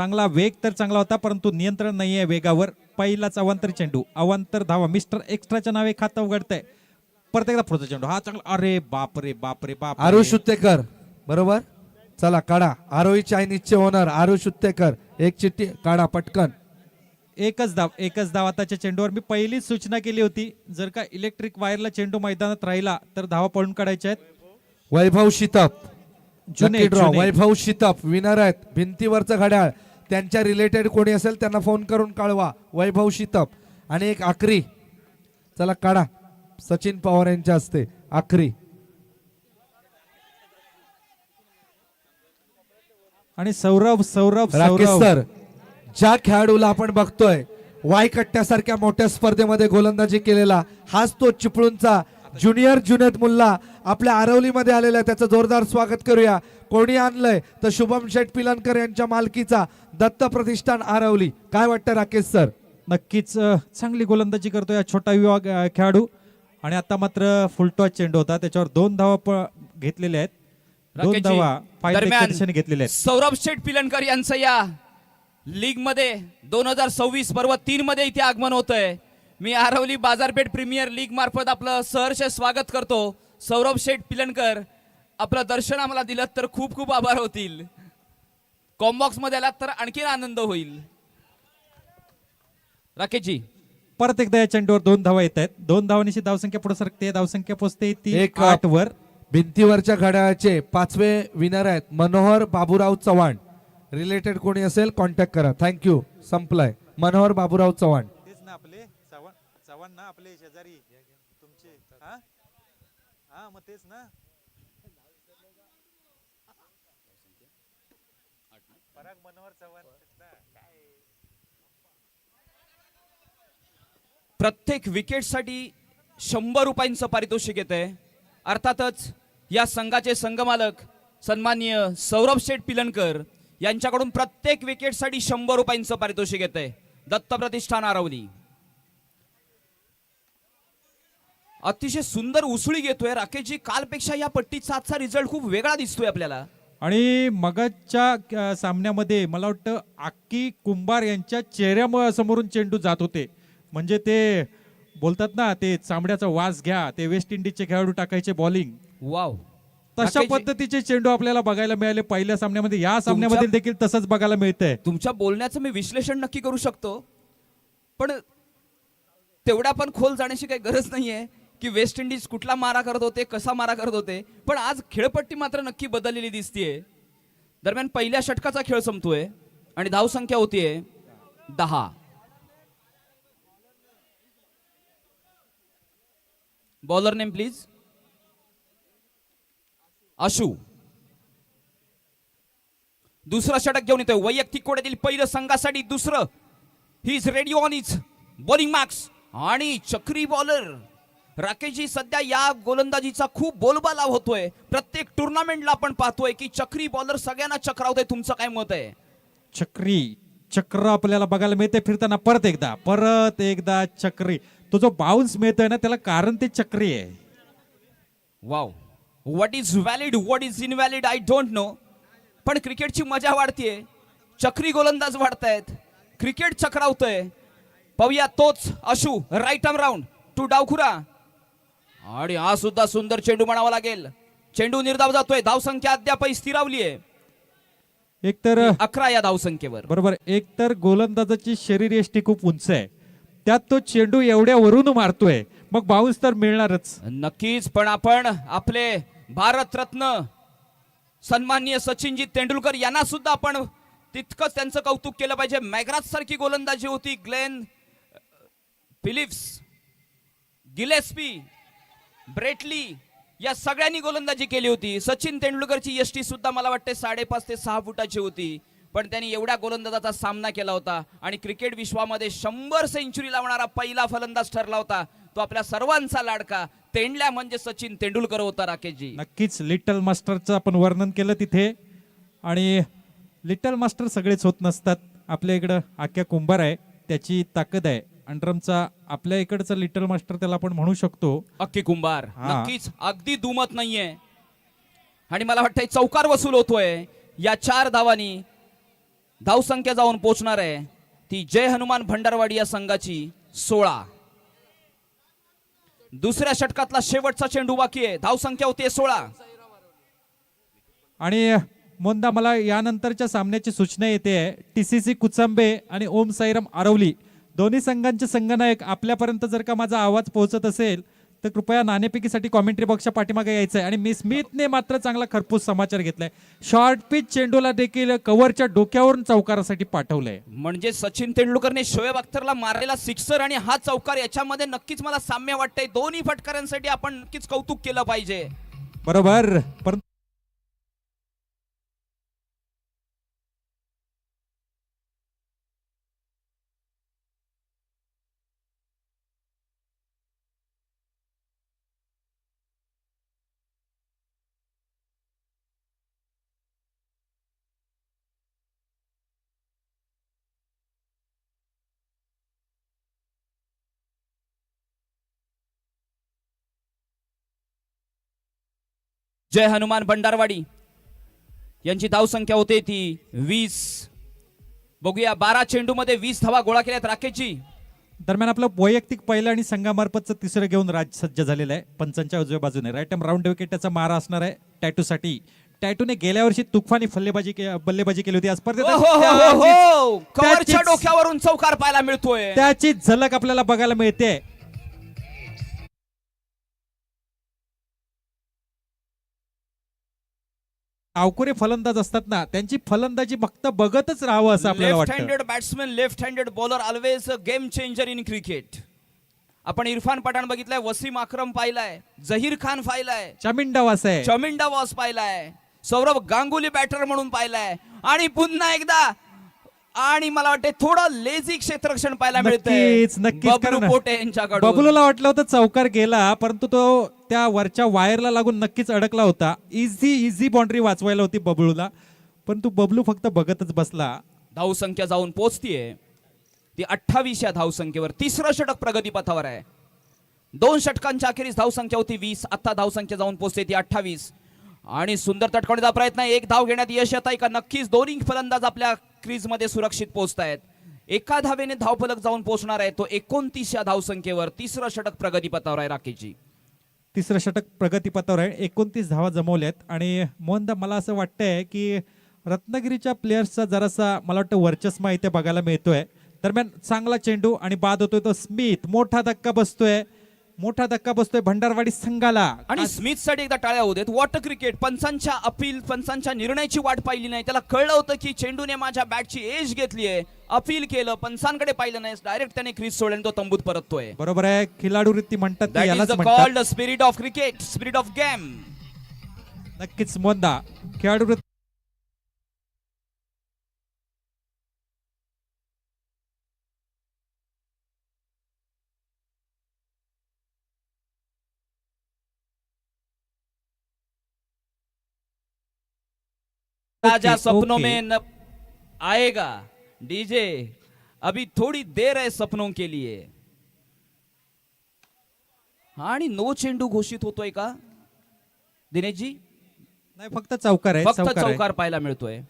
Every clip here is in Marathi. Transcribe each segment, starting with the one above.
चांगला वेग तर चांगला होता, परंतु नियंत्रण नाहीये वेगावर. पहिलाच अवांतर चेंडू, अवांतर धावा. मिस्टर एक्स्ट्राच्या नावे खातं उघडतंय. परत एकदा पुढचा चेंडू, हा चांगला. अरे बाप रे बाप रे बाप. आरुष उत्तेकर बरोबर. चला काढा. आरोही चायनीजचे ओनर आरुष उत्तेकर, एक चिठ्ठी काढा पटकन. एकच धाव आताच्या चेंडूवर. मी पहिलीच सूचना केली होती, जर का इलेक्ट्रिक वायरला चेंडू मैदानात राहिला तर धावा पळून काढायच्या आहेत. वैभव शितप जुने ड्रॉ. वैभव शितप विनर आहेत. भिंतीवरचं घड्याळ त्यांच्या रिलेटेड कोणी असेल त्यांना फोन करून कळवा. वैभव शितप. आणि एक आखरी, चला काढा. सचिन पवार यांच्या हस्ते आखरी. आणि सौरभ सौरभ राकेश सौरभ सर, ज्या खेळाडूला आपण बघतोय वायकट्ट्यासारख्या मोठ्या स्पर्धेमध्ये गोलंदाजी केलेला, हाच तो चिपळूणचा ज्युनियर जुनेद मुल्ला आपल्या आरवलीमध्ये आलेला आहे. त्याचं जोरदार स्वागत करूया. कोणी आणलंय तर शुभम शेठ पिलनकर यांच्या मालकीचा दत्त प्रतिष्ठान आरवली. काय वाटतं राकेश सर? नक्कीच चांगली गोलंदाजी करतो या छोटा युवा खेळाडू. आणि आता मात्र फुलटॉस चेंडू होता, त्याच्यावर 2 धावा घेतलेल्या आहेत. 2 धावा फायदेशीर घेतलेल्या आहेत. सौरभ शेठ पिलनकर यांचं या लीग मध्ये 2026 पर्व 3 मध्ये इथे आगमन होतंय. मी आरवली बाजारपेठ प्रीमियर लीग मार्फत आपलं सहर्ष स्वागत करतो. सौरभ शेठ पिलनकर, आपलं दर्शन आम्हाला दिलं तर खूप खूप आभार होतील. कॉम्बॉक्स मध्ये आलात तर आणखी आनंद होईल. राकेशजी, परत एकदा या चेंडूवर 2 धावा येत आहेत. 2 धावांची धावसंख्या पुढे सरकते. धावसंख्या पोहोचते ती 8 वर. भिंतीवरच्या घड्याळाचे 5वे विनर आहेत मनोहर बाबूराव चव्हाण. रिलेटेड कोणी असेल कॉन्टॅक्ट करा. थँक्यू. संपलाय. मनोहर बाबूराव चव्हाण. तेच ना आपले चव्हाण ना, आपले शेजारी तुमचे. हा मग तेच ना. पराग मनोहर चव्हाण. प्रत्येक विकेटसाठी 100 रुपयांचं पारितोषिक येते. अर्थातच या संघाचे संघमालक सन्माननीय सौरभ शेठ पिलनकर यांच्याकडून प्रत्येक विकेटसाठी 100 रुपयांचं पारितोषिक येते. दत्त प्रतिष्ठान आरवली. अतिशय सुंदर उसळी घेतोय राकेशजी. कालपेक्षा या पट्टीचा आजचा रिझल्ट खूप वेगळा दिसतोय आपल्याला. आणि मगाच्या सामन्यामध्ये मला वाटतं आक्की कुंभार यांच्या चेहऱ्यासमोरून चेंडू जात होते. म्हणजे ते बोलतात ना, ते चांबड्याचा वास घ्या, ते वेस्ट इंडिजचे खेळाडू टाकायचे बॉलिंग. वाव, तशा पद्धतीचे चेंडू आपल्याला बघायला मिळाले पहिल्या सामन्यामध्ये. या सामन्यामध्ये देखील तसंच बघायला मिळतंय. तुमच्या बोलण्याचं मी विश्लेषण नक्की करू शकतो, पण तेवढ्या पण खोल जाण्याची काही गरज नाहीये की वेस्ट इंडिज कुठला मारा करत होते, कसा मारा करत होते. पण आज खेळपट्टी मात्र नक्की बदललेली दिसतीये. दरम्यान पहिल्या षटकाचा खेळ संपतोय आणि धावसंख्या होतीये 10. Bowler name please. आशू. दुसरा षटक घेऊन येतोय. वैयक्तिक कोड्यातील पहिलं संघासाठी दुसरं. He is ready on his bowling marks. आणि चक्री बॉलर राकेशजी, सध्या या गोलंदाजीचा खूप बोलबाला होतोय. प्रत्येक टुर्नामेंटला आपण पाहतोय की चक्री बॉलर सगळ्यांना चक्रावतोय. तुमचं काय मत आहे? चक्र आपल्याला बघायला मिळते फिरताना. परत एकदा चक्री. तो जो बाउन्स मिळतोय ना, त्याला कारण ते चक्री आहे. Wow, what is valid what is invalid I don't know. पण क्रिकेटची मजा वाढतीये. चक्री गोलंदाज वाढतायत, क्रिकेट चक्रावतंय. पाहूया तोच आशू. राईट आर्म राऊंड टू डावखुरा. आणि हा सुद्धा सुंदर चेंडू म्हणावा लागेल. चेंडू निर्धाव जातोय. धावसंख्या अद्यापही स्थिरावली आहे. एकतर 11 या धावसंख्येवर. बरोबर. एकतर गोलंदाजाची शरीर यष्टी खूप उंच आहे, त्यात तो चेंडू एवढ्या वरून मारतोय, मग बाउन्स तर मिळणारच. नक्कीच. पण आपण आपले भारतरत्न सन्माननीय सचिनजी तेंडुलकर यांना सुद्धा आपण तितकंच त्यांचं कौतुक केलं पाहिजे. मॅग्राथ सारखी गोलंदाजी होती. ग्लेन फिलिप्स, गिलेस्पी, ब्रेटली या सगळ्यांनी गोलंदाजी केली होती. सचिन तेंडुलकरची यष्टी सुद्धा मला वाटते 5.5 ते 6 फुटाची होती. पण त्यांनी एवढ्या गोलंदाजाचा सामना केला होता आणि क्रिकेट विश्वामध्ये 100 सेंचुरी लावणारा पहिला फलंदाज ठरला होता. तो आपल्या सर्वांचा लाडका तेंडल्या म्हणजे सचिन तेंडुलकर होता. राकेशजी, नक्कीच लिटल मास्टरचं आपण वर्णन केलं तिथे. आणि लिटल मास्टर सगळेच होत नसतात. आपल्या इकडं आक्या कुंभार आहे, त्याची ताकद आहे. अंडरमचा आपल्या इकडचा लिटल मास्टर त्याला आपण म्हणू शकतो. अक्की कुंभार नक्कीच अगदी दुमत नाहीये. आणि मला वाटतंय चौकार वसूल होतोय या 4 धावांनी. धावसंख्या जाऊन पोहोचणार आहे ती जय हनुमान भंडारवाडी या संघाची 16. दुसऱ्या षटकातला शेवटचा चेंडू बाकी आहे. धावसंख्या होती 16. आणि मोंदा मला यानंतरच्या सामन्याची सूचना येते TCC कुचंबे आणि ओम साईराम आरवली दोन्ही संघांचे संघनायक आपल्यापर्यंत जर का माझा आवाज पोहोचत असेल तर कृपया नाणेफेकीसाठी कॉमेंट्री बॉक्सच्या पाठीमागे यायचं आहे. आणि मिस स्मिथने मात्र चांगला खरपूस समाचार घेतलाय. शॉर्ट पिच चेंडूला देखील कव्हरच्या डोक्यावरून चौकारासाठी पाठवलंय. म्हणजे सचिन तेंडुलकरने शोएब अख्तरला मारलेला सिक्सर आणि हा चौकार याच्यामध्ये नक्कीच मला साम्य वाटतंय. दोन्ही फटकाऱ्यांसाठी आपण नक्कीच कौतुक केलं पाहिजे. बरोबर. परंतु जय हनुमान भंडारवाडी यांची धावसंख्या होते ती 20. बघूया 12 चेंडू मध्ये 20 धावा गोळा केल्यात राकेशजी. दरम्यान आपलं वैयक्तिक पहिलं आणि संघामार्फतचं तिसरं घेऊन राज सज्ज झालेलं आहे. पंचांच्या उजव्या बाजूने राईट आर्म राऊंड विकेटचा मारा असणार आहे टॅटूसाठी. टॅटूने गेल्या वर्षी तुफानी बल्लेबाजी केली होती या स्पर्धेत. कव्हरच्या डोक्यावरून चौकार पाहायला मिळतोय. त्याची झलक आपल्याला बघायला मिळते. डावखुरे फलंदाज असतात ना त्यांची फलंदाजी फक्त बघतच राहावं असं आपल्याला लेफ्ट वाटतं. Handed batsman left handed bowler always a game changer in cricket. आपण इरफान पठाण बघितलाय, वसीम अक्रम पाहिलाय, जहीर खान पाहिलाय, चमिंडा वास आहे, चमिंडा वॉस पाहिलाय, सौरभ गांगुली बॅटर म्हणून पाहिलाय आणि पुन्हा एकदा आणि मला वाटते थोडं लेझी क्षेत्ररक्षण पाहायला मिळतंय नक्कीच बबलू पोटे यांच्याकडून. बबलूला वाटलं होतं चौकार गेला परंतु तो त्या वरच्या वायरला लागून नक्कीच अडकला होता. इझी बाउंड्री वाचवायला होती बबलूला परंतु बबलू फक्त बघतच बसला. धावसंख्या जाऊन पोहोचतीये ती 28 या धावसंख्येवर. तिसरं षटक प्रगतीपथावर आहे. 2 षटकांच्या अखेरीस धावसंख्या होती 20. आता धावसंख्या जाऊन पोहोचते ती 28. आणि सुंदर तटकवण्याचा प्रयत्न, एक धाव घेण्यात यश येत आहे का? नक्कीच दोन्ही फलंदाज आपल्या क्रीज मध्ये सुरक्षित पोहोचतायत. एका धावेने धावफलक जाऊन पोहोचणार आहे तो 29 या धावसंख्येवर. तिसरं षटक प्रगतीपथावर आहे राकेशजी. तिसरं षटक प्रगतीपथावर आहे. 29 धावा जमवल्यात. आणि मोहनदा मला असं वाटतंय की रत्नागिरीच्या प्लेयर्सचा जरासा मला वाटतं वर्चस्व इथे बघायला मिळतोय. दरम्यान चांगला चेंडू आणि बाद होतोय तो स्मिथ. मोठा धक्का बसतोय भंडारवाडी संघाला. आणि स्मिथ साठी एकदा टाळ्या होऊ देत. वॉटर क्रिकेट पंचांच्या अपील, पंचांच्या निर्णयाची वाट पाहिली नाही. त्याला कळलं होतं की चेंडूने माझ्या बॅटची एज घेतली आहे, अपील केलं, पंचांकडे पाहिलं नाही, डायरेक्ट त्याने क्रीज सोडले, तो तंबूत परततोय. बरोबर आहे. खिलाडू वृत्ती म्हणतात ते यालाच म्हणतात. Called spirit of cricket, spirit of game. नक्कीच मोंदा खेळाडू वृत्ती राजा सपनों ओके. में न आएगा डीजे, अभी थोड़ी देर है सपनों के लिए. आणि नो चेंडू घोषित होतोय का दिनेशजी? नाही, फक्त चौकार आहे. फक्त चौकार पाहायला मिळतोय.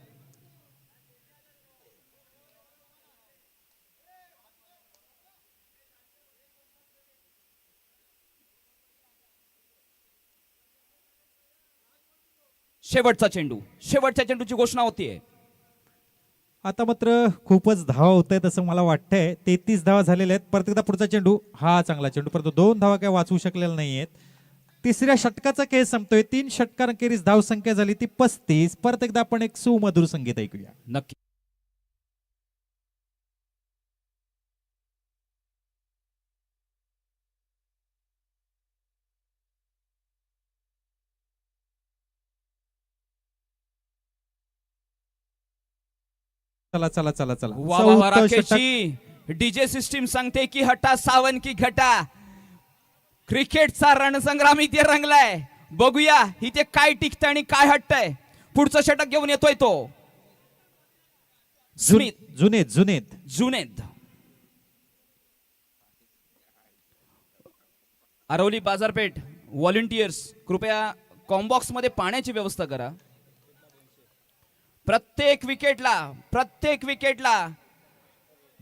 शेवटच्या चेंडूची घोषणा होतीये. आता मात्र खूपच धावा होत आहेत असं मला वाटतंय. 33 धावा झालेल्या आहेत. परत एकदा पुढचा चेंडू, हा चांगला चेंडू, परंतु 2 धावा काय वाचवू शकलेल्या नाहीयेत. तिसऱ्या षटकाचा खेळ संपतोय. 3 षटकांखेरीज धाव संख्या झाली ती 35. परत एकदा आपण एक सुमधुर संगीत ऐकूया. नक्की. चला चला चला चला. वा वा वा, चौथं षटक. राकेशजी डीजे सिस्टीम सांगते की हटा सावन की घटा. क्रिकेटचा रणसंग्राम इथे रंगलाय. बघूया इथे काय टिकतंय आणि काय हटतंय. पुढचं षटक घेऊन येतोय तो स्मिथ. जुनेद. अरवली बाजारपेठ व्हॉलंटियर्स कृपया कॉम्बॉक्स मध्ये पाण्याची व्यवस्था करा. प्रत्येक विकेटला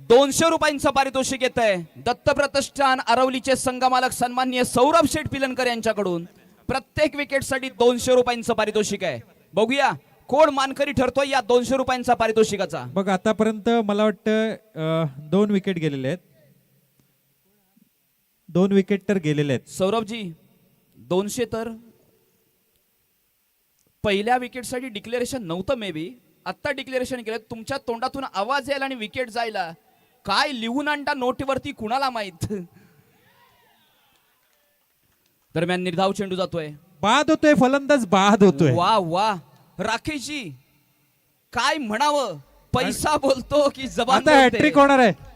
200 रुपयांचं पारितोषिक येत आहे दत्त प्रतिष्ठान आरवलीचे संघमालक सन्माननीय सौरभ शेठ पिलनकर यांच्याकडून. प्रत्येक विकेटसाठी 200 रुपयांचं पारितोषिक आहे. बघूया कोण मानकरी ठरतोय या 200 रुपयांचा पारितोषिकाचा. बघ आतापर्यंत मला वाटतं 2 विकेट गेलेले आहेत. 2 विकेट तर गेलेले आहेत. सौरभजी 200 तर पहिल्या विकेटसाठी डिक्लेरेशन नव्हतं मे बी, आत्ता डिक्लेरेशन केलं. तुमच्या तोंडातून आवाज यायला आणि विकेट जायला काय लिहून आणता नोटीवरती कुणाला माहित. दरम्यान निर्धाव चेंडू जातोय. बाद होतोय फलंदाज, बाद होतोय. वा वा राकेशजी काय म्हणावं, पैसा बोलतो की जबान आता बोलते? हॅट्रिक होणार आहे.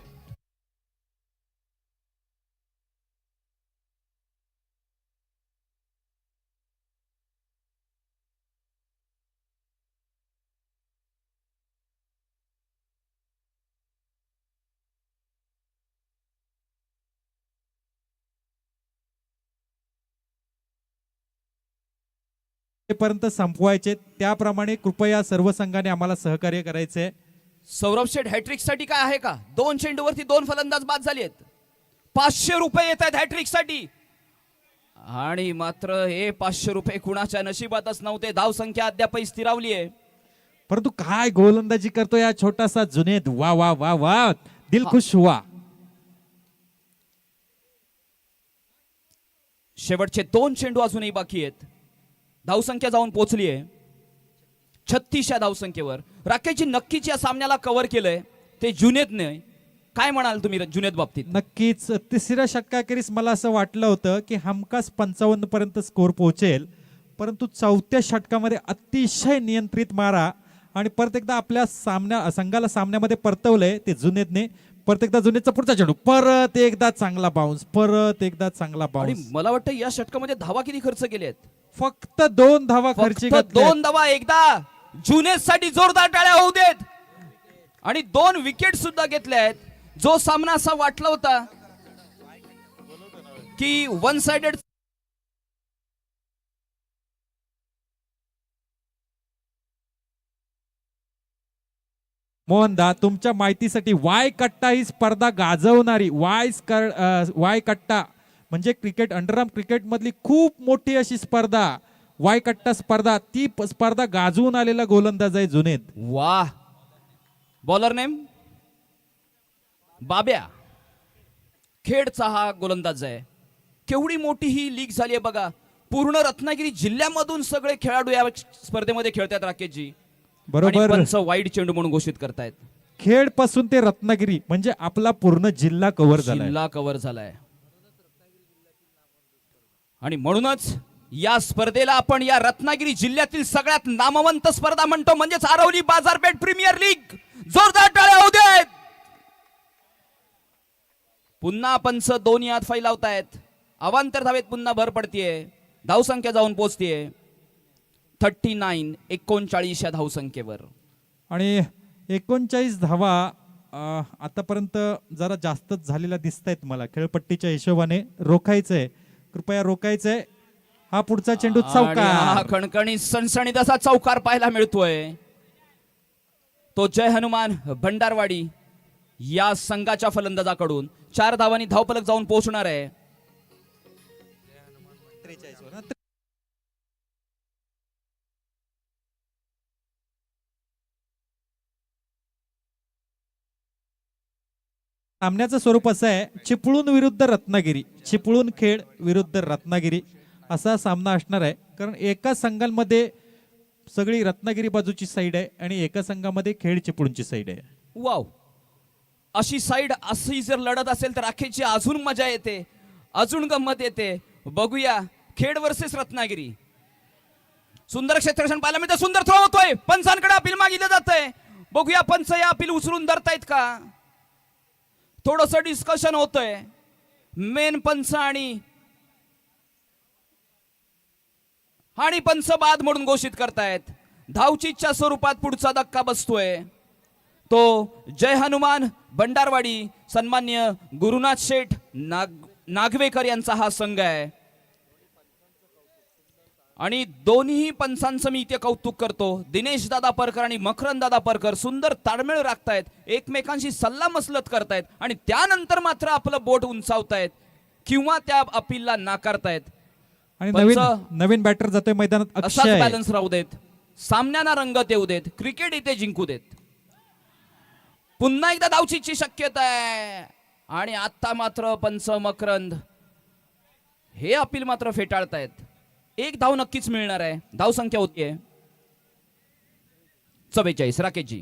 पर्यंत संपवायचे, त्याप्रमाणे कृपया सर्व संघाने आम्हाला सहकार्य करायचे. सौरभ शेठ हॅट्रिक साठी काय आहे का? 2 चेंडूवरती 2 फलंदाज बाद झाले आहेत. 500 रुपये येत आहेत हॅट्रिक साठी. आणि मात्र हे 500 रुपये कुणाच्या नशिबातच नव्हते. धाव संख्या अद्यापही स्थिरावली आहे. परंतु काय गोलंदाजी करतो या छोटासा जुनेद. वा वा वा वा, दिल खुश हुआ. शेवटचे 2 चेंडू अजूनही बाकी आहेत. धावसंख्या जाऊन पोहोचली आहे 36 या धावसंख्येवर. राकेशजी नक्कीच या सामन्याला कव्हर केलंय ते जुनेदने. काय म्हणाल तुम्ही जुनेद बाबतीत? नक्कीच तिसऱ्या षटकाखेरीस मला असं वाटलं होतं की हमखास 55 पर्यंत स्कोर पोहोचेल, परंतु 4थ्या षटकामध्ये अतिशय नियंत्रित मारा आणि परत एकदा आपल्या संघाला सामन्यामध्ये परतवलंय ते जुनेदने. परत एकदा जुनेदचा पुढचा चेंडू, परत एकदा चांगला बाउन्स, परत एकदा चांगला आणि बाउन्स. मला वाटतं या षटकामध्ये धावा किती खर्च केल्या आहेत? फक्त 2 धावा खर्ची फक्त 2 धावा. एकदा जुनेद साठी जोरदार टाळ्या होऊ देत. आणि 2 विकेट सुद्धा घेतल्या आहेत. जो सामना असा वाटला होता की 1 साइडेड. मोहनदा, तुमच्या माहितीसाठी वाय कट्टा ही स्पर्धा गाजवणारी वाय कट्टा म्हणजे क्रिकेट अंडरआर्म क्रिकेट मधली खूप मोठी अशी स्पर्धा वाय कट्टा स्पर्धा, ती स्पर्धा गाजवून आलेला गोलंदाज आहे जुनेद. वाह. बॉलर नेम बाब्या. खेडचा हा गोलंदाज आहे. केवढी मोठी ही लीग झाली आहे बघा. पूर्ण रत्नागिरी जिल्ह्यामधून सगळे खेळाडू या स्पर्धेमध्ये खेळतात राकेशजी. बरोबर. पंच वाईड चेंडू म्हणून घोषित करतायत. खेड पासून ते रत्नागिरी म्हणजे आपला पूर्ण जिल्हा कव्हर झाला. जिल्हा कव्हर झालाय. आणि म्हणूनच या स्पर्धेला आपण या रत्नागिरी जिल्ह्यातील सगळ्यात नामवंत स्पर्धा म्हणतो, म्हणजेच आरवली बाजारपेठ प्रीमियर लीग. जोरदार टाळ्या होऊ देत. पुन्हा पंच दोन्ही हात फैलावतायत. अवांतर धावेत पुन्हा भर पडतीये. धावसंख्या जाऊन पोहोचतीये 39 या धावसंख्येवर. आणि 39 धावा आतापर्यंत जरा जास्तच झालेला दिसत आहेत मला. खेळपट्टीच्या हिशोबाने रोखायचंय, कृपया रोखायचंय. हा पुढचा चेंडू चौकार. खणखणी सणसणीत असा चौकार पाहायला मिळतोय. तो जय हनुमान भंडारवाडी या संघाच्या फलंदाजाकडून 4 धावांनी धावफलक जाऊन पोहोचणार आहे. सामन्याचं स्वरूप असं आहे, चिपळूण विरुद्ध रत्नागिरी, चिपळूण खेड विरुद्ध रत्नागिरी असा सामना असणार आहे. कारण एका संघांमध्ये सगळी रत्नागिरी बाजूची साईड आहे आणि एका संघामध्ये खेड चिपळूणची साईड आहे. वाव. अशी साईड अशी जर लढत असेल तर अखेरची अजून मजा येते, अजून गंमत येते. बघूया खेड वर्सेस रत्नागिरी. सुंदर क्षेत्ररक्षण पाहायला मिळतं. सुंदर थ्रो होतोय. पंचांकडे अपील मागितलं जातंय. बघूया पंच या अपील उचलून धरतायत का. थोडस डिस्कशन होतंय. मेन पंच आणि पंच बाद म्हणून घोषित करतायत. धावचीच्या स्वरूपात पुढचा धक्का बसतोय. तो जय हनुमान भंडारवाडी सन्मान्य गुरुनाथ शेठ नागवेकर यांचा हा संघ आहे. आणि दोन्ही पंचांचं मी इथे कौतुक करतो. दिनेश दादा परकर आणि मकरंद दादा परकर सुंदर ताळमेळ राखतायत, एकमेकांशी सल्ला मसलत करतायत आणि त्यानंतर मात्र आपलं बोट उंचावतायत किंवा त्या अपीलला नाकारतायत. आणि नवीन नवीन बॅटर जातोय मैदानात असाच अक्षय. बॅलन्स राहू देत, सामन्यांना रंगत येऊ देत, क्रिकेट इथे जिंकू देत. पुन्हा एकदा धावचीची शक्यता आहे आणि आता मात्र पंच मकरंद हे अपील मात्र फेटाळतायत. एक धाव नक्कीच मिळणार आहे. धाव संख्या होतीये 44. राकेशजी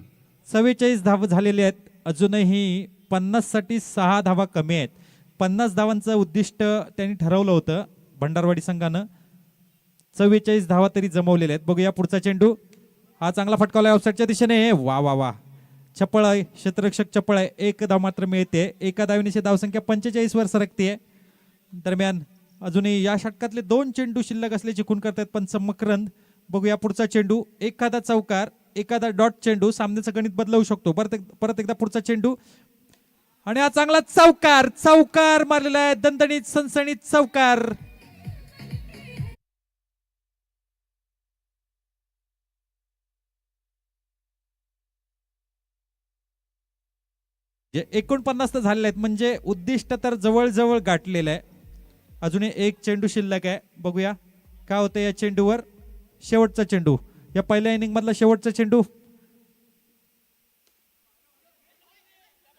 44 धावा झालेले आहेत. अजूनही 50 साठी 6 धावा कमी आहेत. 50 धावांचं उद्दिष्ट त्यांनी ठरवलं होतं भंडारवाडी संघानं. 44 धावा तरी जमवलेल्या आहेत. बघूया पुढचा चेंडू. हा चांगला फटकावला ऑफसाईडच्या दिशेने. वा वा वा, चपळ आहे, क्षेत्ररक्षक चपळ आहे. एक धाव मात्र मिळते. एका धावनीची धावसंख्या 45 वर सरकते. दरम्यान अजूनही या षटकातले 2 चेंडू शिल्लक असल्याची खूण करतायत पंच मकरंद. बघूया पुढचा चेंडू. एखादा चौकार, एखादा डॉट चेंडू सामन्याचं गणित बदलवू शकतो. परत एकदा पुढचा चेंडू आणि हा चांगला चौकार. चौकार मारलेला आहे, दणदणीत सणसणीत चौकार. जे 49 तर झालेले आहेत, म्हणजे उद्दिष्ट तर जवळजवळ गाठलेलं आहे. अजून एक चेंडू शिल्लक आहे. बघूया काय होतं या चेंडूवर. शेवटचा चेंडू, या पहिल्या इनिंग मधला शेवटचा चेंडू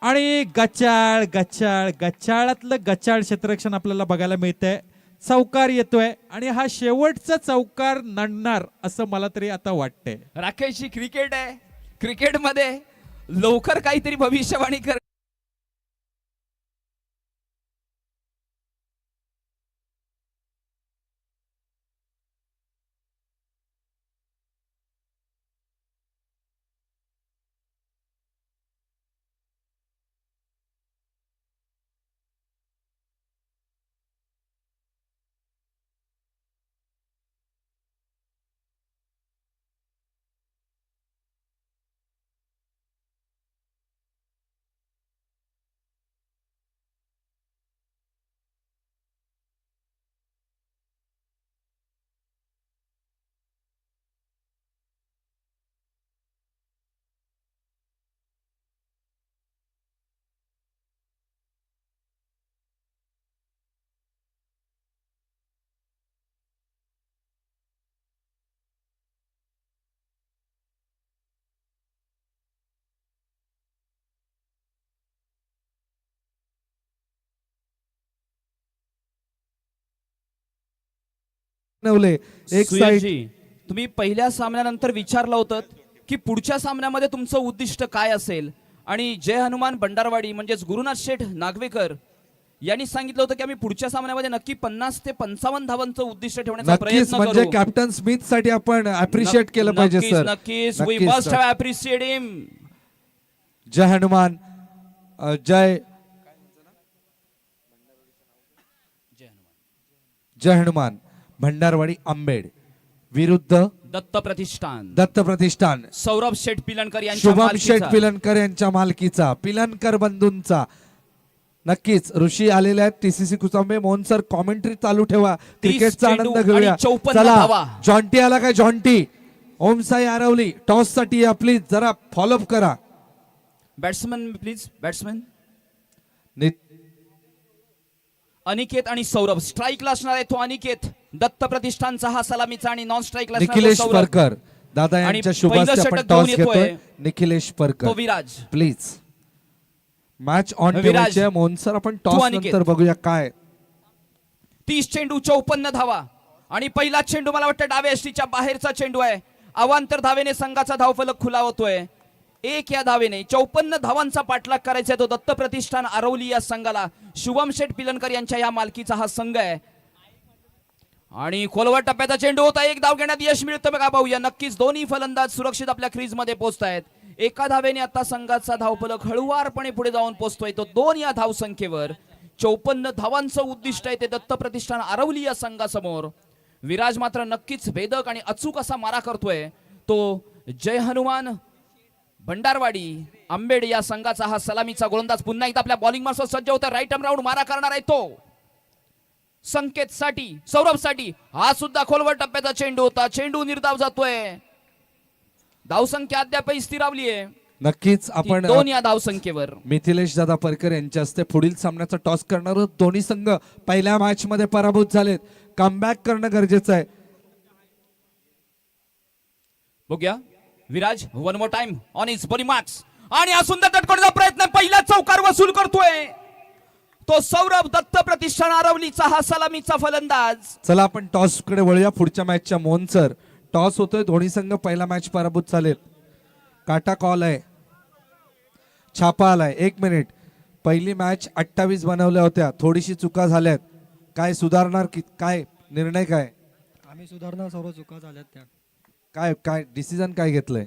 आणि गचाळ गचाळ गचाळातलं गचाळ क्षेत्ररक्षण आपल्याला बघायला मिळतंय. चौकार येतोय आणि हा शेवटचा चौकार नडणार असं मला तरी आता वाटतंय. राकेशजी क्रिकेट आहे, क्रिकेटमध्ये लवकर काहीतरी भविष्यवाणी कर. एक साइड. सुयशजी, तुम्ही पहिल्या सामन्यानंतर विचारलं होतं की पुढच्या सामन्यामध्ये तुमचं उद्दिष्ट काय असेल आणि जय हनुमान भंडारवाडी म्हणजेच गुरुनाथ शेठ नागवेकर यांनी सांगितलं होतं की आम्ही पुढच्या सामन्यामध्ये नक्की 50 ते 55 धावांचं उद्दिष्ट ठेवण्याचा नक्कीच, प्रयत्न म्हणजे करू. कॅप्टन स्मिथ साठी आपण अप्रिशिएट केलं पाहिजे नक्कीच, सर. नक्कीच वी मस्ट हॅव अप्रिशिएट हिम. जय हनुमान. जय जय हनुमान भंडारवाडी आंबेड विरुद्ध दत्त प्रतिष्ठान, दत्त प्रतिष्ठान, सौरभ शेठ पिलणकर यांच्या शुभम मालकीचा. शेठ पिलनकर यांच्या मालकीचा, पिलनकर बंधूंचा. नक्कीच ऋषी आलेले आहेत. टीसीसी कुचांबे. मोहन सर कॉमेंट्री चालू ठेवा, 30 क्रिकेटचा चेंडू आनंद आणि घेऊया. 54 चला, धावा. जॉन्टी आला काय? जॉन्टी. ओमसाई आरवली टॉस साठी या, प्लीज जरा फॉलोअप करा. बॅट्समन प्लीज, बॅट्समन नि- अनिकेत आणि सौरभ. स्ट्राईकला असणार आहे तो अनिकेत. दत्त प्रतिष्ठानचा हा सलामीचा आणि नॉन स्ट्राईकला असणार निखिलेश तो सौरभ. परकर. दादा आणि यांच्या पहिलं शुभास्ते षटक आपण घेऊन टॉस येतोय घेतोय. निखिलेश तो परकर Viraj. Please. Match on Viraj. ठेवायची आहे. मोहन सर आपण तू टॉस अनिकेत. नंतर बघूया काय. 30 चेंडू 54 धावा आणि पहिला चेंडू मला वाटतं डाव्या यष्टीच्या बाहेरचा चेंडू आहे. अवांतर धावेने संघाचा धावफलक खुला होतोय. एक या धावेने 54 धावांचा पाठलाग करायचा आहे तो दत्त प्रतिष्ठान आरवली या संघाला. शुभम शेठ पिलनकर यांच्या या मालकीचा हा संघ आहे. आणि खोलवर टप्प्याचा चेंडू होता. एक धाव घेण्यात यश मिळतं बघा पाहूया. नक्कीच दोन्ही फलंदाज सुरक्षित आपल्या क्रीज मध्ये पोहोचतायत. एका धावेने आता संघाचा धावफलक हळुवारपणे पुढे जाऊन पोहोचतोय तो 2 या धाव संख्येवर. 54 धावांचं उद्दिष्ट आहे ते दत्त प्रतिष्ठान आरवली या संघासमोर. विराज मात्र नक्कीच भेदक आणि अचूक असा मारा करतोय तो जय हनुमान भंडारवाडी आंबेड या संघाचा हा सलामीचा गोलंदाज पुन्हा एकदा आपल्या बॉलिंग मार्सवर सज्ज होता. राईट आर्म राऊंड मारा करणार आहे तो. संकेत साठी, सौरभ साठी हा सुद्धा खोलवर टप्प्याचा चेंडू होता. चेंडू निर्धाव जातोय. धावसंख्या अद्यापही स्थिरावली आहे नक्कीच आपण 2 या धावसंख्येवर. मिथिलेश दादा परकर यांच्या हस्ते पुढील सामन्याचा टॉस करणार आहोत. दोन्ही संघ पहिल्या मॅच मध्ये पराभूत झालेत. कमबॅक करणं गरजेचं आहे. बघूया Viraj one more time on is body marks आणि हा सुंदर तटकोडचा प्रयत्न पहिला चौकार वसूल करतोय तो सौरभ दत्त प्रतिष्ठान आरवलीचा हा सलामीचा फलंदाज. चला आपण टॉस कडे वळूया. पुढच्या मॅचच्या मोनसर टॉस होतोय. दोन्ही संघ पहिला मॅच पराभूत झालेत. काटा कॉल आहे, छापा आलाय. 1 मिनिट. पहिली मॅच 28 बनवल्या होत्या, थोडीशी चुका झाल्यात. काय सुधारणार की काय निर्णय काय? आम्ही सुधारणार, सर्व चुका झाल्यात त्या. काय काय डिसिजन काय घेतलंय?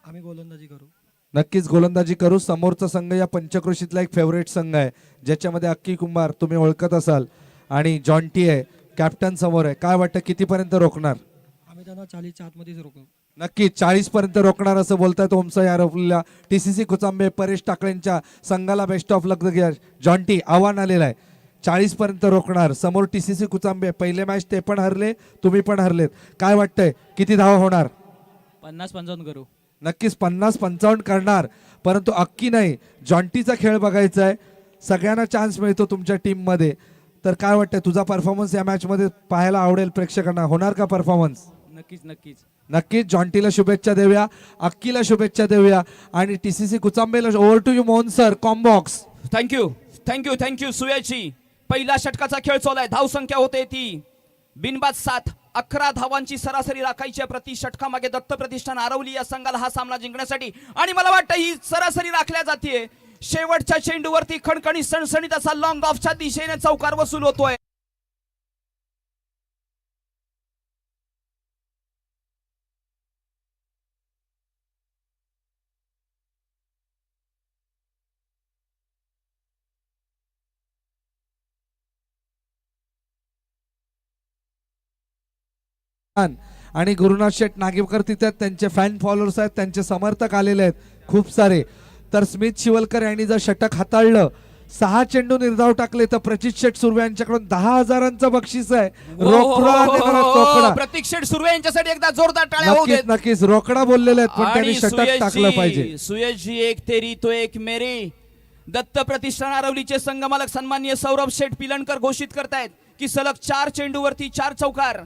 आम्ही गोलंदाजी करू. नक्कीच गोलंदाजी करू. समोरचा संघ या पंचक्रोशीतला एक फेवरेट संघ आहे ज्याच्यामध्ये अक्की कुंभार तुम्ही ओळखत असाल आणि जॉन्टी आहे कॅप्टन समोर आहे. काय वाटतं कितीपर्यंत रोखणार? आम्ही त्यांना 40च्या आतमध्येच रोखू. नक्कीच 40 पर्यंत रोखणार असं बोलतायत ओमसा यारवलीला. TCC कुचांबे परेश टाकळेंच्या संघाला बेस्ट ऑफ लक द्या. जॉन्टी आव्हान आलेलं आहे, 40 पर्यंत रोखणार. समोर TCC कुचांबे, पहिले मॅच ते पण हरले, तुम्ही पण हरलेत. काय वाटतंय किती धावा होणार? 50-55 करू. नक्कीच 50-55 करणार. परंतु अक्की नाही, जॉन्टीचा खेळ बघायचा आहे. सगळ्यांना चान्स मिळतो तुमच्या टीम मध्ये. तर काय वाटतंय तुझा परफॉर्मन्स या मॅच मध्ये पाहायला आवडेल प्रेक्षकांना? होणार का परफॉर्मन्स? नक्कीच नक्कीच. नक्कीच जॉन्टीला शुभेच्छा देऊया, अक्कीला शुभेच्छा देऊया आणि TCC कुचांबेला. Over to you Mohan sir. कॉम्बॉक्स. थँक्यू थँक्यू थँक्यू सुयाची. पहिल्या षटकाचा खेळ चालू आहे. धावसंख्या होते ती बिनबाद 7. 11 धावांची सरासरी राखायची प्रति षटकामागे दत्त प्रतिष्ठान आरवली या संघाला हा सामना जिंकण्यासाठी. आणि मला वाटतं ही सरासरी राखल्या जाते. शेवटच्या चेंडूवरती खणखणी सणसणीत असा लॉंग ऑफच्या दिशेने चौकार वसूल होतोय. आणि गुरुनाथ शेठ नागेवकर तिथे आहेत, त्यांचे फॅन फॉलोअर्स आहेत, त्यांचे समर्थक आलेले आहेत खूप सारे. तर स्मित शिवलकर यांनी जर षटक हाताळलं, 6 चेंडू निर्धाव टाकले तर प्रचित शेठ सुर्वे यांच्याकडून 10,000चं बक्षीस आहे. रोकडा देणार रोकडा. प्रतीक शेठ सुर्वे यांच्यासाठी एकदा जोरदार टाळ्या होऊ नक्कीच देत. नक्कीच रोकडा बोललेले आहेत, पण त्यांनी आणि षटक टाकलं पाहिजे. सुयशजी एक तेरी तो एक मेरी. दत्त प्रतिष्ठान आरवलीचे संघमालक सन्माननीय सौरभ शेठ पिलणकर घोषित करतायत की सलग 4 चेंडूवरती 4 चौकार.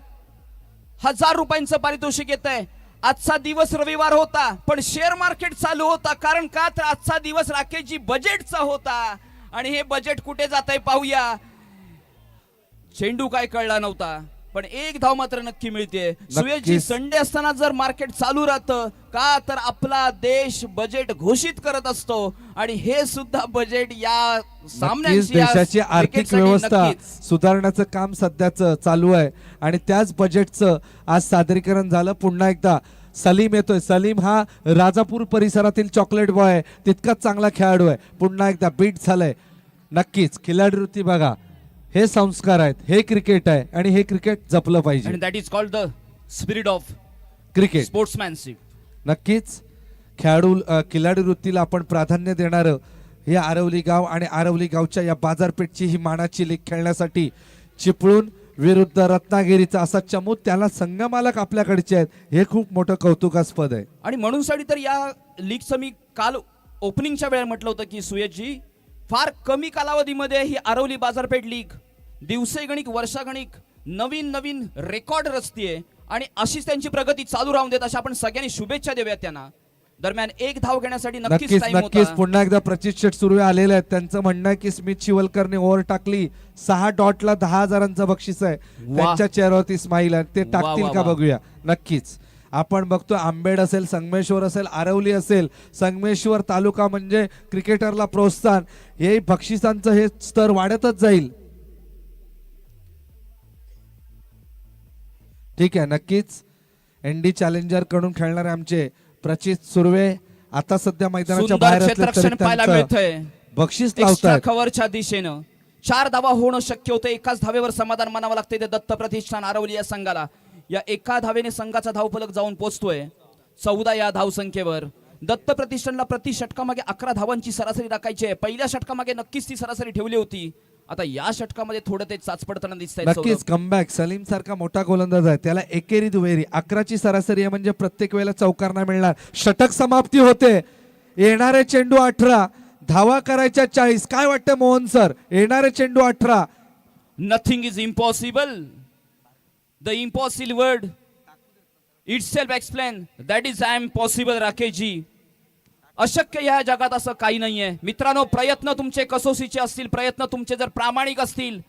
1000 रुपयांचं पारितोषिक येत आहे. आजचा दिवस रविवार होता पण शेअर मार्केट चालू होता. कारण का तर आजचा दिवस राकेशजी बजेटचा होता. आणि हे बजेट कुठे जात आहे पाहूया. चेंडू काय कळला नव्हता पण 1 धाव मात्र नक्की मिळते. सुयशजी संडे असताना जर मार्केट चालू राहतं का तर आपला देश बजेट घोषित करत असतो. आणि हे सुद्धा बजेट या सामन्याची देशाची आर्थिक व्यवस्था सुधारण्याचं काम सध्याचं चालू आहे आणि त्याच बजेटचं आज सादरीकरण झालं. पुन्हा एकदा सलीम येतोय. सलीम हा राजापूर परिसरातील चॉकलेट बॉय आहे, तितकाच चांगला खेळाडू आहे. पुन्हा एकदा बीट झालंय. नक्कीच खिलाडी वृत्ती बघा, हे संस्कार आहेत, हे क्रिकेट आहे आणि हे क्रिकेट जपलं पाहिजे. आणि that is called the spirit of cricket, sportsmanship. नक्कीच खिलाडी वृत्तीला आपण प्राधान्य देणारं हे आरवली गाव आणि आरवली गावच्या या बाजारपेठची ही मानाची लीग खेळण्यासाठी चिपळूण विरुद्ध रत्नागिरीचा असा चमूत, त्याला संघमालक आपल्याकडचे आहेत, हे खूप मोठं कौतुकास्पद आहे. आणि म्हणून साठी तर या लीगचं मी काल ओपनिंगच्या वेळेला म्हटलं होतं की सुयशजी फार कमी कालावधीमध्ये ही आरवली बाजारपेठ लीग दिवसेगणिक वर्षागणिक नवीन नवीन रेकॉर्ड रचतीये आणि अशीच त्यांची प्रगती चालू राहून देत अशा आपण सगळ्यांनी शुभेच्छा देऊयात त्यांना. दरम्यान 1 धाव घेण्यासाठी नक्कीच टाइम होता. नक्कीच पुन्हा एकदा प्रचित शेठ सुर्वे आलेले आहेत. त्यांचं म्हणणं आहे की स्मित शिवलकरने ओव्हर टाकली, 6 डॉटला 10,000चं बक्षीस आहे. त्यांच्या चेहऱ्यावरती स्माईल आहे, ते टाकतील का बघूया. नक्कीच आपण बघतो आंबेड असेल, संगमेश्वर असेल, आरवली असेल. संगमेश्वर तालुका म्हणजे क्रिकेटरला प्रोत्साहन, हे बक्षिसांचं हे स्तर वाढतच जाईल. ठीक आहे, नक्कीच ND चॅलेंजर कडून खेळणारे आमचे प्रचित सुर्वे आता सध्या मैदानाच्या बाहेर क्षेत्ररक्षण पाहायला मिळतंय. बक्षीस लावतात कव्हरच्या दिशेनं 4 धावा होणं शक्य होतं. एकाच धावेवर समाधान मानावं लागते ते दत्त प्रतिष्ठान आरवली या संघाला. या एका धावेने संघाचा धावफलक जाऊन पोहोचतोय 14 या धावसंख्येवर. दत्त प्रतिष्ठानला प्रति षटकामागे 11 धावांची सरासरी राखायची आहे. पहिल्या षटकामागे नक्कीच ती सरासरी ठेवली होती. आता या षटकामध्ये थोडं ते चाचपडताना दिसतंय नक्कीच कमबॅक. सलीम सारखा मोठा गोलंदाज आहे, त्याला एकेरी दुहेरी 11ची सरासरी आहे, म्हणजे प्रत्येक वेळेला चौकार नाही मिळणार. षटक समाप्ती होते. येणारे चेंडू 18, धावा करायच्या 40. काय वाटतं मोहन सर? येणारे चेंडू 18. Nothing is impossible. The impossible word itself explain that is I am possible. Rakeshji, अशक्य या जगात असं काही नाहीये मित्रांनो. प्रयत्न तुमचे कसोशीचे असतील, प्रयत्न तुमचे जर प्रामाणिक असतील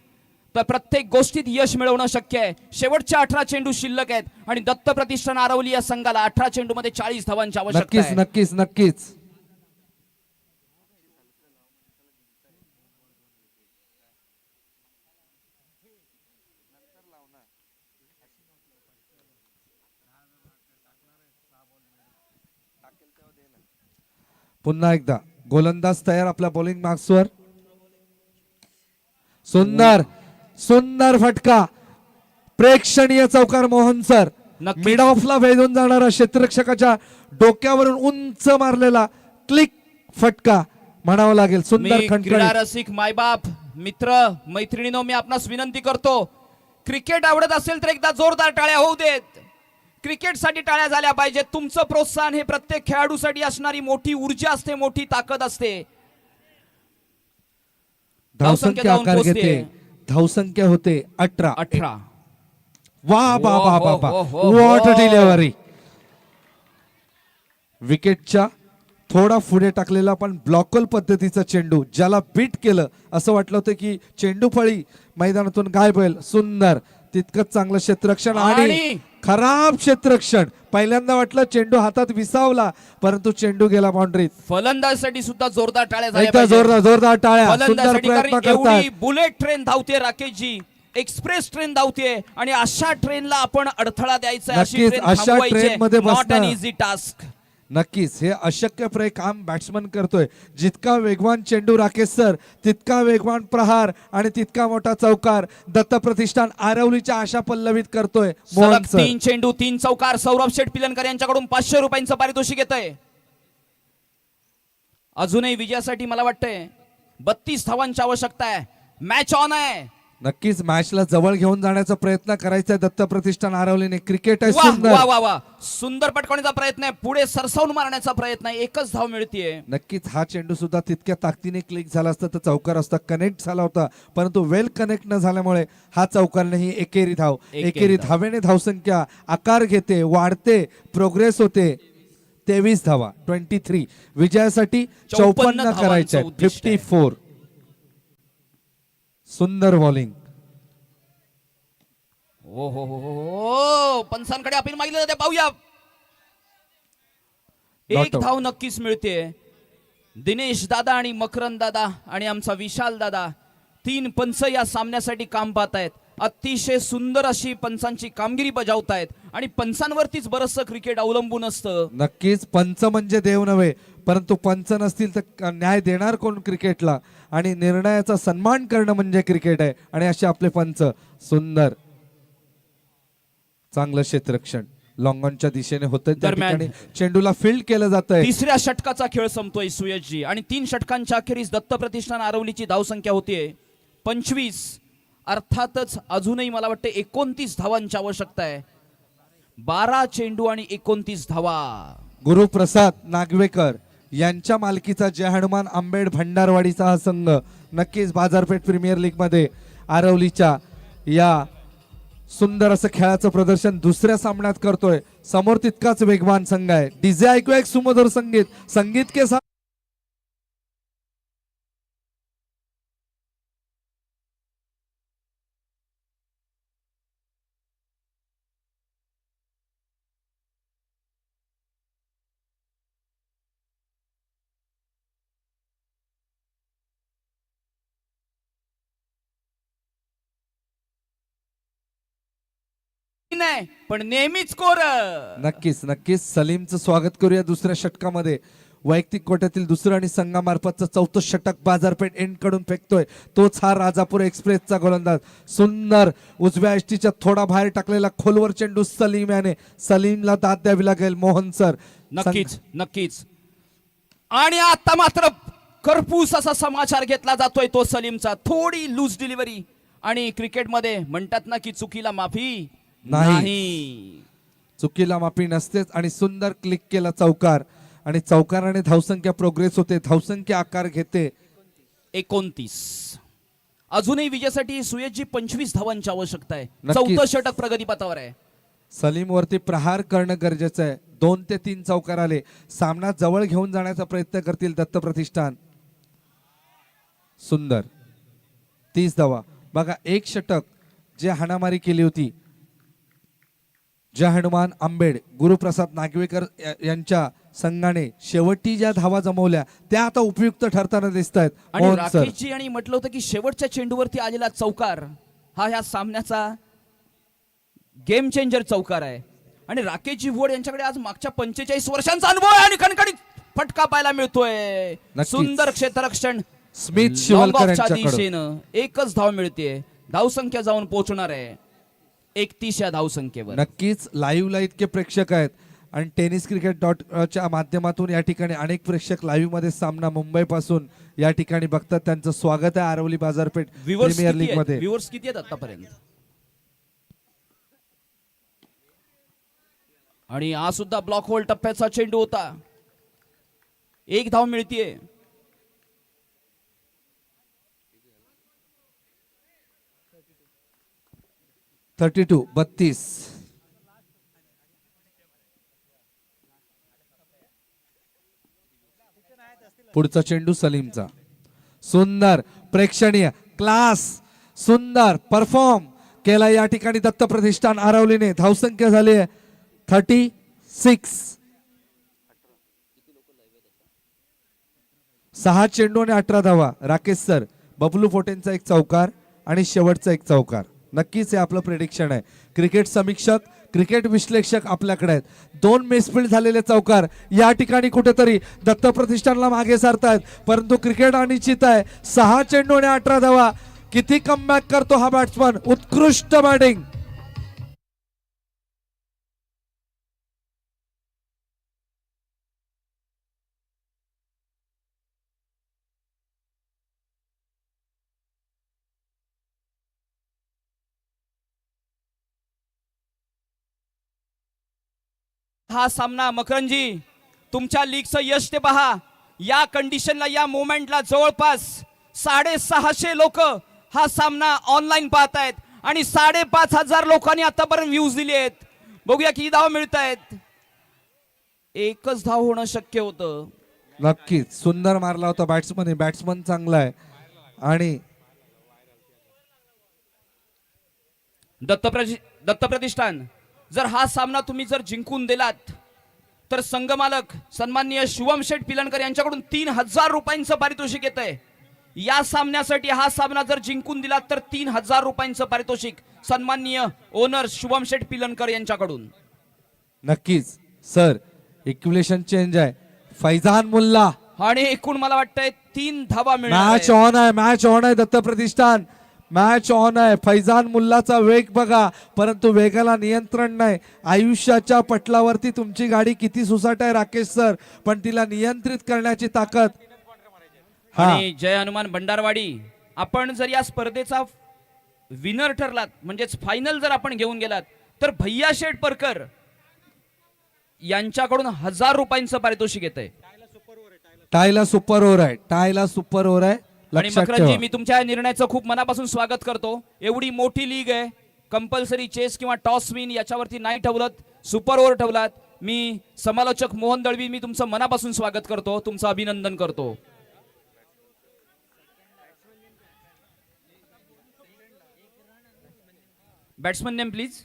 तर प्रत्येक गोष्टीत यश मिळवणं शक्य आहे. शेवटच्या 18 चेंडू शिल्लक आहेत आणि दत्त प्रतिष्ठान आरवली या संघाला 18 चेंडू मध्ये 40 धावांची आवश्यकता नक्कीच आहे. नक्कीच नक्कीच. पुन्हा एकदा गोलंदाज तयार आपल्या बॉलिंग मार्क्सवर. सुंदर सुंदर फटका, प्रेक्षणीय चौकार मोहन सर. नक्कीच. मिड ऑफला वेधून जाणारा क्षेत्ररक्षकाच्या डोक्यावरून उंच मारलेला क्लिक फटका म्हणावं लागेल. सुंदर मी खणखणीत. क्रीडा रसिक मायबाप मित्र मैत्रिणींनो, मी आपणास विनंती करतो, क्रिकेट आवडत असेल तर एकदा जोरदार टाळ्या होऊ देत. क्रिकेटसाठी टाळ्या झाल्या पाहिजेत. तुमचं प्रोत्साहन हे प्रत्येक खेळाडूसाठी असणारी मोठी ऊर्जा असते, मोठी ताकद असते. धावसंख्या जाऊन आकार पोहोचते. घेते. धावसंख्या होते 18. 18. वा बा बा बा बा, हो, हो, हो, व्हॉट हो. डिलिव्हरी. विकेटच्या थोडा पुढे टाकलेला पण ब्लॉकल पद्धतीचा चेंडू, ज्याला बीट केलं असं वाटलं होतं की चेंडू फळी मैदानातून गायब होईल. सुंदर, तितकंच चांगलं क्षेत्ररक्षण आणि खराब क्षेत्ररक्षण. पहिल्यांदा वाटलं चेंडू हातात विसावला, परंतु चेंडू गेला बाउंड्रीत. फलंदाजासाठी सुद्धा जोरदार टाळ्या झाल्या एकदा पाहिजेत. जोरदार जोरदार टाळ्या. सुंदर फलंदाजासाठी प्रयत्न कारण करतात. एवढी बुलेट ट्रेन धावते राकेशजी, एक्सप्रेस ट्रेन धावते आणि अशा ट्रेनला आपण अडथळा द्यायचा, अशी नक्कीच, ट्रेन अशा थांबवायची. ट्रेनमध्ये नॉट बसणं. अन इझी टास्क. नक्कीच हे अशक्य काम बॅट्समन करतोय. जितका वेगवान चेंडू राकेश सर, तितका वेगवान प्रहार आणि तितका मोठा चौकार दत्त प्रतिष्ठान आरवलीच्या आशा पल्लवित करतोय मोहन सलग सर. 3 चेंडू 3 चौकार. सौरभ शेठ पिलनकर यांच्याकडून 500 रुपयांचं पारितोषिक येतंय. अजूनही विजयासाठी मला वाटतंय 32 धावांची आवश्यकता आहे. मॅच ऑन आहे. नक्कीच मॅचला जवळ घेऊन जाण्याचा प्रयत्न करायचा दत्त प्रतिष्ठान आरवलीने. क्रिकेट आहे वा सुंदर. वा वा वा, सुंदर पटकावण्याचा प्रयत्न आहे, पुढे सरसावून मारण्याचा प्रयत्न आहे. एकच धाव मिळतीये. नक्कीच हा चेंडू सुद्धा तितक्या ताकदीने क्लिक झाला असता तर चौकार असता, कनेक्ट झाला होता, परंतु वेल कनेक्ट न झाल्यामुळे हा चौकार नाही. एकेरी धाव. एकेरी धावेने धावसंख्या आकार घेते, वाढते, प्रोग्रेस होते. 23 धावा 23. विजयासाठी 54 धावांचं करायचे. उद्दिष्ट आहे. 54. सुंदर बॉलिंग. हो हो हो हो, पंचांकडे अपील मागितलं जाते, पाहूया. Not एक out. धाव नक्कीच मिळते. दिनेश दादा आणि मकरंद दादा आणि आमचा विशाल दादा 3 पंच या सामन्यासाठी काम पाहत आहेत. अतिशय सुंदर अशी पंचांची कामगिरी बजावतायत आणि पंचांवरतीच बरचसं क्रिकेट अवलंबून असतं. नक्कीच पंच म्हणजे देव नव्हे, परंतु पंच नसतील तर न्याय देणार कोण क्रिकेटला, आणि निर्णयाचा सन्मान करणं म्हणजे क्रिकेट आहे. आणि असे आपले पंच. सुंदर, चांगलं क्षेत्ररक्षण लॉंग ऑनच्या दिशेने होतं. त्या दरम्यान ठिकाणी चेंडूला फील्ड केलं जात आहे. 3ऱ्या षटकाचा खेळ संपतोय सुयशजी आणि 3 षटकांच्या अखेरीस दत्त प्रतिष्ठान आरवलीची धावसंख्या होतीये 25. अर्थातच अजूनही मला वाटतं 29 धावांची आवश्यकता आहे. 12 चेंडू आणि 29 धावा. गुरुप्रसाद नागवेकर यांच्या मालकीचा जय हनुमान आंबेड भंडारवाडीचा हा संघ नक्कीच बाजारपेठ प्रीमियर लीग मध्ये आरवलीच्या या सुंदर असं खेळाचं प्रदर्शन दुसऱ्या सामन्यात करतोय. समोर तितकाच वेगवान संघ आहे. डीजे ऐकू एक सुमधुर संगीत, संगीत के साथ नाही पण नेहमीच कोर. नक्कीच नक्कीच सलीमचं स्वागत करूया दुसऱ्या षटकामध्ये. वैयक्तिक कोट्यातील दुसरं आणि संघामार्फतचं 4थं षटक बाजारपेठ एंड कडून फेकतोय तोच हा राजापूर एक्सप्रेसचा गोलंदाज. सुंदर उजव्या एष्टीच्या थोडा बाहेर टाकलेला खोलवर चेंडू सलीम याने. सलीमला दाद द्यावी लागेल मोहन सर. नक्कीच नक्कीच. आणि आता मात्र करपूस असा समाचार घेतला जातोय तो सलीमचा. थोडी लूज डिलिव्हरी आणि क्रिकेटमध्ये म्हणतात ना की चुकीला माफी नाही. चुकीला माफी नसतेच. आणि सुंदर क्लिक केला चौकार आणि चौकाराने धावसंख्या प्रोग्रेस होते, धावसंख्या आकार घेते. 29. अजूनही विजयासाठी सुयशजी 25 धावांची आवश्यकता आहे. नक्कीच. 14 षटक प्रगतीपथावर आहे. सलीम वरती प्रहार करणं गरजेचं आहे. 2 ते 3 चौकार आले, सामना जवळ घेऊन जाण्याचा प्रयत्न करतील दत्त प्रतिष्ठान. सुंदर 30 धावा. बघा, एक षटक जे हाणामारी केली होती, जय हनुमान आंबेड गुरुप्रसाद नागवेकर यांच्या संघाने शेवटी ज्या धावा जमवल्या त्या आता उपयुक्त ठरताना दिसत आहेत. आणि मोहन सर, राकेशजी आणि म्हटलं होतं की शेवटच्या चेंडूवरती आलेला चौकार हा ह्या सामन्याचा गेम चेंजर चौकार आहे. आणि राकेशजी वोड यांच्याकडे आज मागच्या 45 वर्षांचा अनुभव आहे आणि कणकणीत फटका पाहायला मिळतोय. नक्कीच. सुंदर क्षेत्ररक्षण स्मिथ Long शिवलकर off च्या यांच्याकडून दिशेनं एकच धाव मिळते. धावसंख्या जाऊन पोहोचणार आहे 31 या धावसंख्येवर. नक्कीच लाईव्हला इतके प्रेक्षक आहेत आणि टेनिस क्रिकेट च्या माध्यमातून या ठिकाणी अनेक प्रेक्षक लाईव्ह मध्ये सामना मुंबई पासून या ठिकाणी बघतात. त्यांचं स्वागत आहे आरवली बाजारपेठ प्रीमियर लीग मध्ये. व्ह्युअर्स किती आहेत आतापर्यंत? आणि हा सुद्धा ब्लॉक होल टप्प्याचा चेंडू होता. एक धाव मिळतीये. थर्टी 32. पुढचा चेंडू सलीमचा. सुंदर प्रेक्षणीय क्लास, सुंदर परफॉर्म केला या ठिकाणी दत्त प्रतिष्ठान आरवलीने. धावसंख्या झाली आहे 36. 6 चेंडू आणि 18 धावा. राकेश सर, बबलू फोटेंचा एक चौकार आणि शेवटचा एक चौकार. नक्कीच हे आपलं प्रेडिक्शन आहे. क्रिकेट समीक्षक, क्रिकेट विश्लेषक आपल्याकडे आहेत. 2 मिसफील्ड झालेले चौकार या ठिकाणी कुठेतरी दत्त प्रतिष्ठानला मागे सारतायत, परंतु क्रिकेट अनिश्चित आहे. 6 चेंडू आणि 18 धावा. किती कमबॅक करतो हा बॅट्समन. उत्कृष्ट बॅटिंग. हा सामना मकरंजी तुमच्या लीगचं यश ते पहा. या कंडिशनला, या मोमेंटला जवळपास 650 लोक हा सामना ऑनलाईन पाहतायत आणि 5,500 लोकांनी आतापर्यंत व्ह्यूज दिले आहेत. बघूया किती धाव मिळत आहेत. एकच धाव होणं शक्य होतं. नक्कीच सुंदर मारला होता बॅट्समन. बॅट्समन चांगला आहे. आणि दत्त प्रतिष्ठान, जर हा सामना तुम्ही जर जिंकून दिलात तर संघमालक सन्माननीय शिवम शेठ पिलनकर यांच्याकडून 3,000 रुपयांचं पारितोषिक येत आहे. या सामन्यासाठी हा सामना जर जिंकून दिलात तर 3,000 रुपयांचं पारितोषिक सन्माननीय ओनर शिवम शेठ पिलनकर यांच्याकडून. नक्कीच सर, इक्विलेशन चेंज आहे. फैजान मुल्ला. आणि एकूण मला वाटतंय 3 धावा मिळणार मॅच आहेत. ऑन आहे, मॅच ऑन आहे. दत्त प्रतिष्ठान मॅच ऑन आहे. फैजान मुल्लाचा वेग बघा, परंतु वेगाला नियंत्रण नाही. आयुष्याच्या पटलावरती तुमची गाडी किती सुसाट आहे राकेश सर, पण तिला नियंत्रित करण्याची ताकद. आणि जय हनुमान भंडारवाडी, आपण जर या स्पर्धेचा विनर ठरलात, म्हणजेच फायनल जर आपण घेऊन गेलात तर भैया शेठ परकर यांच्याकडून 1,000 रुपयांचं पारितोषिक येत आहे. टायला सुपर ओव्हर आहे. टायला सुपर ओव्हर आहे. आणि लक्षात मकरंजी, ठेवा. मी तुमच्या निर्णयाचं खूप मनापासून स्वागत करतो. एवढी मोठी लीग आहे, कंपल्सरी चेस किंवा टॉस विन याच्यावरती नाही ठेवलं, सुपर ओव्हर ठेवलात. मी समालोचक मोहन दळवी, मी तुमचं मनापासून स्वागत करतो, तुमचं अभिनंदन करतो. Batsman name please.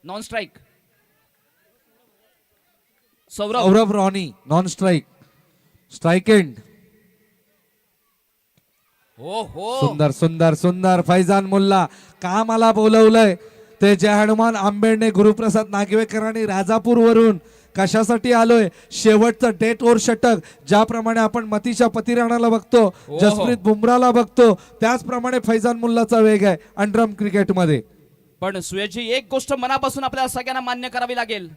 Non strike Saurabh Ronnie. Non strike. Strike end. हो हो, सुंदर सुंदर सुंदर. फैजान मुल्ला कामाला बोलवलंय ते जय हनुमान आंबेडने. गुरुप्रसाद नागवेकरांनी राजापूर वरून कशासाठी आलोय. शेवटचं डेट ओव्हर षटक, ज्याप्रमाणे आपण मतीशा पतिराणाला बघतो, जसप्रीत बुमराला बघतो, त्याचप्रमाणे फैजान मुल्लाचा वेग आहे अंडरम क्रिकेटमध्ये. पण सुयशजी, एक गोष्ट मनापासून आपल्याला सगळ्यांना मान्य करावी लागेल.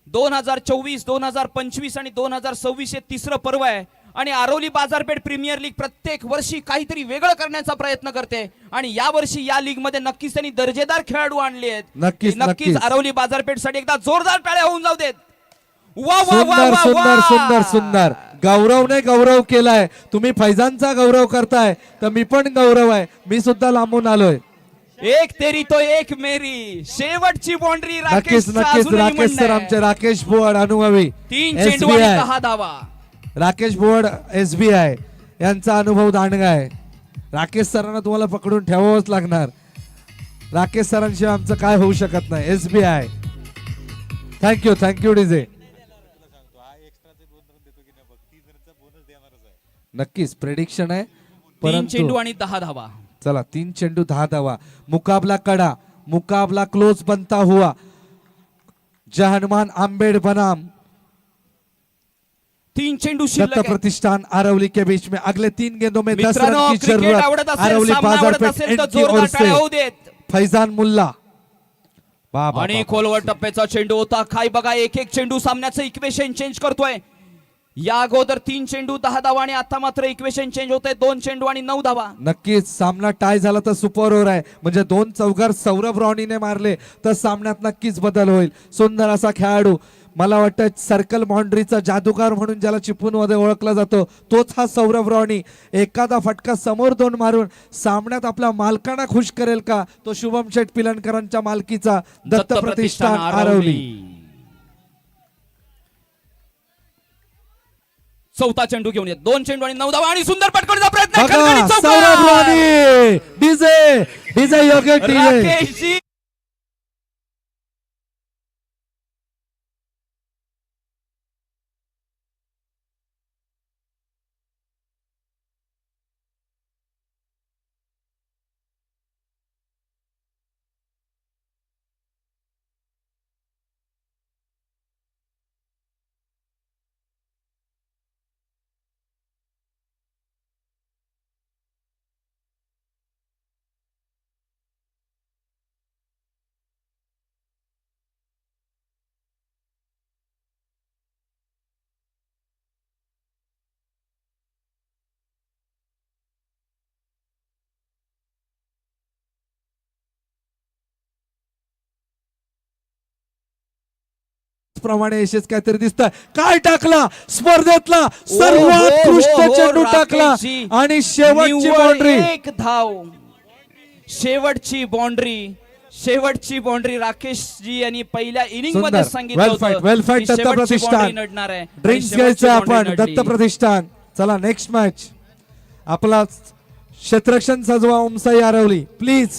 2024, 2025 आणि 2026 हे तिसरं पर्व आहे आणि आरवली बाजारपेठ प्रीमियर लीग प्रत्येक वर्षी काहीतरी वेगळं करण्याचा प्रयत्न करते आणि या वर्षी या लीग मध्ये नक्कीच त्यांनी दर्जेदार खेळाडू आणले आहेत. नक्कीच, नक्कीच नक्कीच. आरवली बाजारपेठ साठी एकदा जोरदार टाळ्या होऊन जाऊ देत. वा वा वा सुंदर वा सुंदर वा. सुंदर सुंदर. गौरवने गौरव केलाय. तुम्ही फैजानचा गौरव करताय तर मी पण गौरव आहे. मी सुद्धा लांबून आलोय. एक तेरी तो एक मेरी, शेवटची बाउंड्री नक्कीच नक्कीच. राकेश सर आमचे, राकेश बोवड अनुभवी 3 चेंडू आणि SBI. 10 धावा. राकेश बोवड SBI यांचा अनुभव दांडगा आहे. राकेश सरांना तुम्हाला पकडून ठेवावंच लागणार. राकेश सरांशिवाय आमचं काय होऊ शकत नाही. SBI. Thank you DJ. नक्कीच प्रेडिक्शन आहे. 3 चेंडू परंतु आणि 10 धावा. चला 3 चेंडू 10 धावा. मुकाबला कड़ा, मुकाबला क्लोज बनता हुआ. जय हनुमान आंबेड बनाम 3 चेंडू दत्त शिल्लक आहे. प्रतिष्ठान अरवली के बीच में अगले 3 गेंदों में 10 मित्रांनो, रन की क्रिकेट आवडत जरूरत. असेल, अरवली सामना आवडत बाजारपेठ असेल तर इनकी जोरदार ओर टाळ्या होऊ से देत. फैजान मुल्ला. वाह, वाह, आणि वाह. खोलवर टप्प्याचा चेंडू होता. काय बघा, एक चेंडू सामन्याचं इक्वेशन चेंज करतोय. या अगोदर 3 चेंडू 10 धावा आणि आता मात्र इक्वेशन चेंज होतंय. 2 चेंडू आणि 9 धावा. नक्कीच सामना टाय झाला तर सुपर ओव्हर आहे. म्हणजे 2 चौकार सौरभ रॉनीने मारले तर सामन्यात नक्कीच बदल होईल. सुंदर असा खेळाडू. मला वाटतं सर्कल बाउंड्रीचा जादूगार म्हणून ज्याला चिपळूण मध्ये ओळखला जातो तोच हा सौरभ रॉनी. एखादा फटका समोर 2 मारून सामन्यात आपल्या मालकांना खुश करेल का? तो शुभम शेठ पिलनकरांच्या मालकीचा दत्त प्रतिष्ठान आरवली. चौथा चेंडू घेऊन येत. 2 चेंडू आणि 9 धावा आणि सुंदर पटकवण्याचा प्रयत्न. बघा खणखणीत चौकार. सौरभ रॉनी. डीजे योग्य डीजे. राकेशजी प्रमाणे यशच काहीतरी दिसतंय. काय टाकला स्पर्धेतला सर्वोत्कृष्ट चेंडू टाकला आणि शेवटची निव्वळ बाउंड्री. 1 धाव. शेवटची बाउंड्री राकेश जी यांनी पहिल्या इनिंग मध्ये सुंदर. सांगितलं वेल होतं फाईट की दत्त शेवटची प्रतिष्ठान. boundary नडणार आहे. आणि ड्रिंक्स शेवटची घ्यायचं boundary आपण नडली. दत्त प्रतिष्ठान. चला नेक्स्ट मॅच. आपला क्षेत्ररक्षण सजवा ओमसाई आरवली प्लीज.